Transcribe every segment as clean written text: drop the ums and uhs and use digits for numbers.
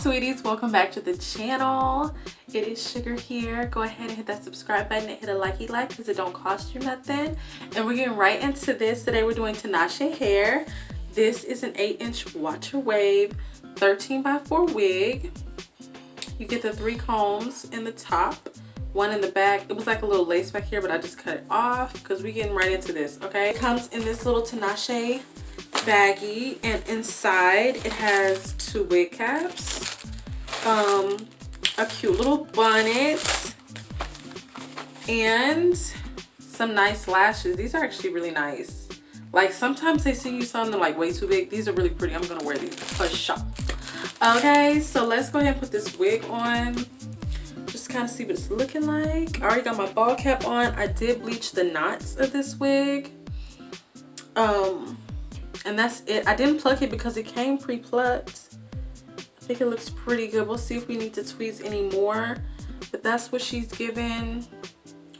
sweeties, welcome back to the channel. It is Sugar here. Go ahead and hit that subscribe button and hit a likey like because it don't cost you nothing. And we're getting right into this. Today we're doing Tinashehair. This is an 8-inch water wave 13x4 wig. You get the 3 combs in the top, 1 in the back. It was like a little lace back here, but I just cut it off because we're getting right into this, okay? It comes in this little Tinashe baggie, and inside it has 2 wig caps, a cute little bonnet, and some nice lashes. These are actually really nice. Like sometimes they see you something like way too big. These are really pretty. I'm gonna wear these for sure. Okay, so let's go ahead and put this wig on. Just kind of see what it's looking like. I already got my ball cap on. I did bleach the knots of this wig. And that's it. I didn't pluck it because it came pre-plucked. I think it looks pretty good. We'll see if we need to tweeze any more. But that's what she's given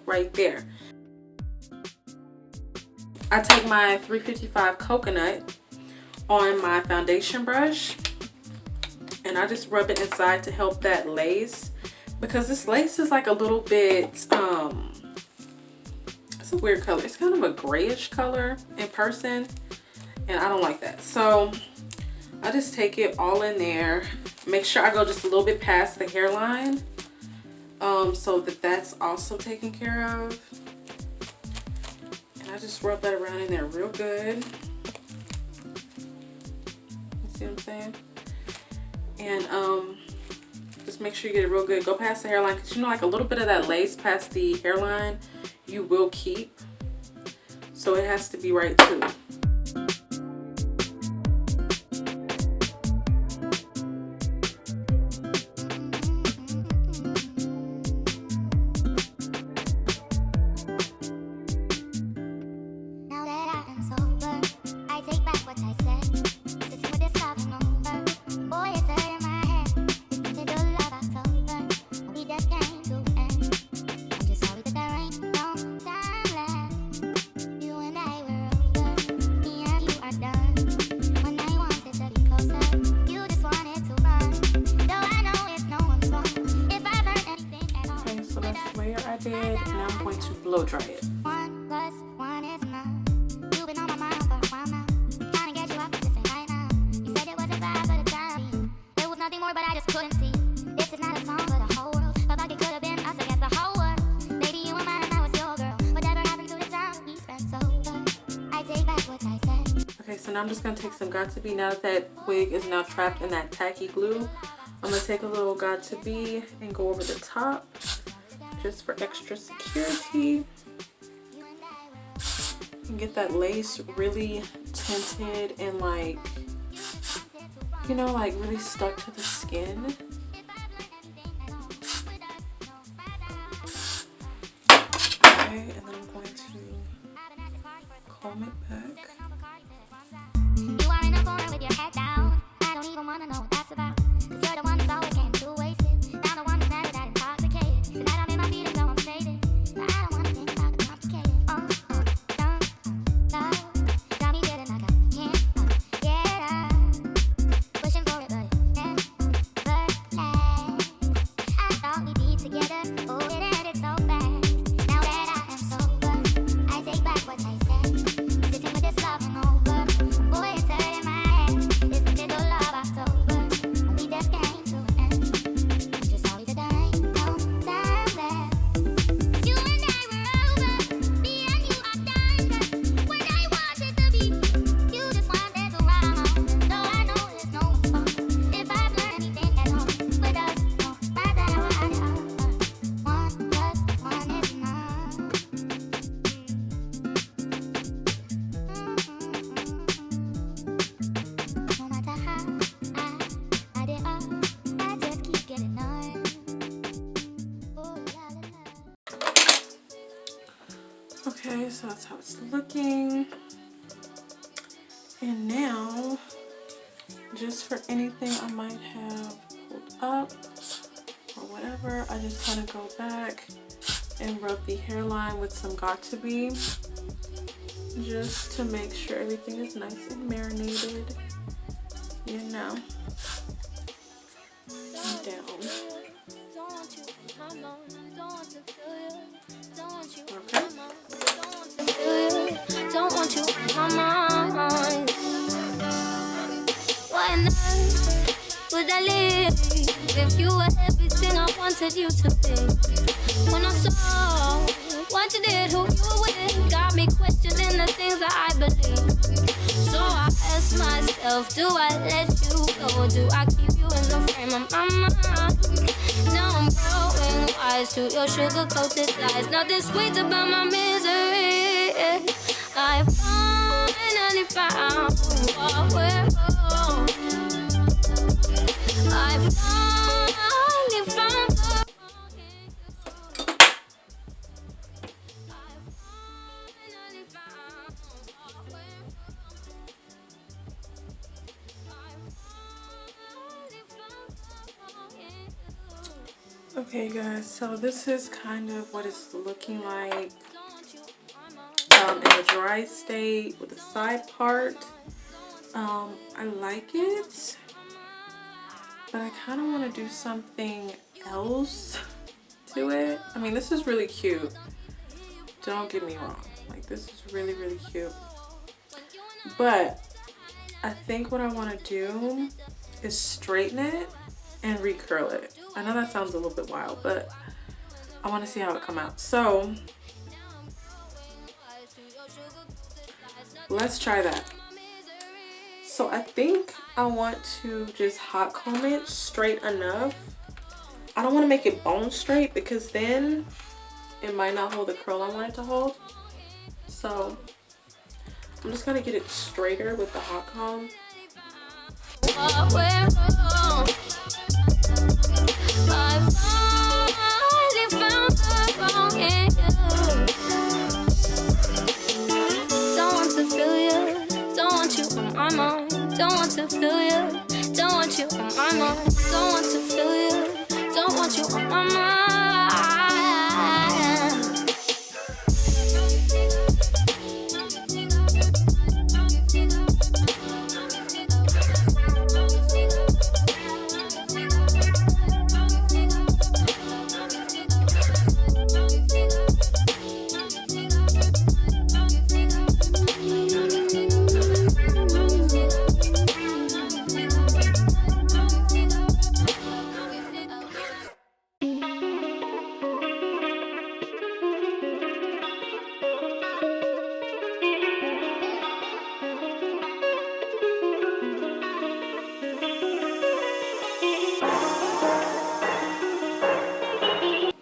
right there. I take my 355 coconut on my foundation brush. And I just rub it inside to help that lace. Because this lace is like a little bit, it's a weird color. It's kind of a grayish color in person. And I don't like that. So I just take it all in there. Make sure I go just a little bit past the hairline. So that that's also taken care of. And I just rub that around in there real good. You see what I'm saying? And just make sure you get it real good. Go past the hairline, because you know, like a little bit of that lace past the hairline you will keep. So it has to be right too. And now I'm going to blow dry it. Okay, so now I'm just going to take some Got2b. Now that that wig is now trapped in that tacky glue, I'm going to take a little Got2b and go over the top. Just for extra security. And get that lace really tinted and like, you know, like really stuck to the skin. Okay, and then I'm going to comb it back. You are in a corner with your head down. I don't even want to know what that's about. 'Cause you're the one that's always came too wasted. Now the one that's never that intoxicated. Tonight I'm in my feet and though I'm faded. But I don't want to think about the complicated. Got me feeling like I can't get up. Pushing for it, but it never lasts. I thought we'd be together. Oh, it ended so fast. Now that I am sober, I take back what I said. Sitting with this love and over. Boy, it's hurting my head. It's the middle of October. We just came to an end. Just sorry that there ain't no time left. You and I were over. Me and you are done. 'Cause when I wanted to be, you just wanted to run on. No, I know it's no one's fault. If I've learned anything at all, with us, no matter how I did all. 1 + 1 is enough. No matter how I did all, I just keep getting on. Ooh, la, la, la. Okay, so that's how it's looking. And now, just for anything I might have pulled up or whatever, I just kind of go back and rub the hairline with some Got2b just to make sure everything is nice and marinated, you know. down. Okay. Don't want you on my mind. Why not would I live if you were everything I wanted you to be? When I saw what you did, who you were with, got me questioning the things that I believe. So I ask myself, do I let you go? Do I keep you in the frame of my mind? Now I'm growing wise to your sugar-coated lies. Nothing sweet about my misery. I finally found what we're on. I finally found the Okay guys, so this is kind of what it's looking like in a dry state with the side part. I like it, but I kind of want to do something else to it. I mean, this is really cute, don't get me wrong, like this is really cute, but I think what I want to do is straighten it and recurl it. I know that sounds a little bit wild, but I want to see how it come out. So let's try that. So I think I want to just hot comb it straight enough. I don't want to make it bone straight because then it might not hold the curl I want it to hold. So I'm just gonna get it straighter with the hot comb. Don't want to feel you, don't want you on my mind. Don't want to feel you, don't want you on my mind. Don't want to feel you, don't want you on my mind.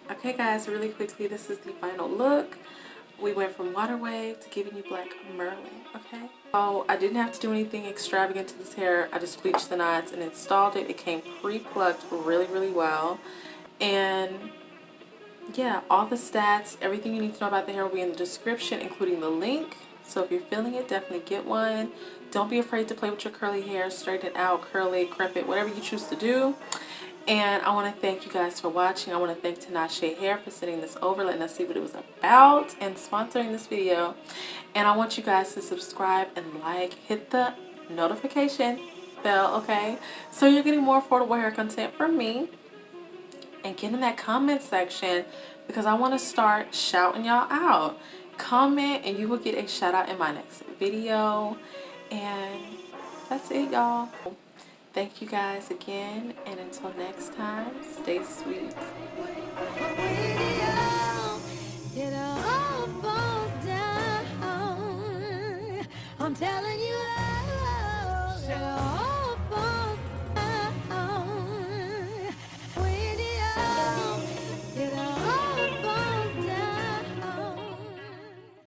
Okay guys, really quickly, this is the final look. We went from water wave to giving you black Merlin, okay? So I didn't have to do anything extravagant to this hair. I just bleached the knots and installed it. It came pre-plucked really well. And yeah, all the stats, everything you need to know about the hair will be in the description, including the link. So if you're feeling it, definitely get one. Don't be afraid to play with your curly hair, straighten it out, curl it, crimp it, whatever you choose to do. And I want to thank you guys for watching. I want to thank Tinashehair for sending this over, letting us see what it was about, and sponsoring this video. And I want you guys to subscribe and like, hit the notification bell, okay? So you're getting more affordable hair content from me. And get in that comment section because I want to start shouting y'all out. Comment and you will get a shout out in my next video. And that's it, y'all. Thank you guys again, and until next time, stay sweet. I'm telling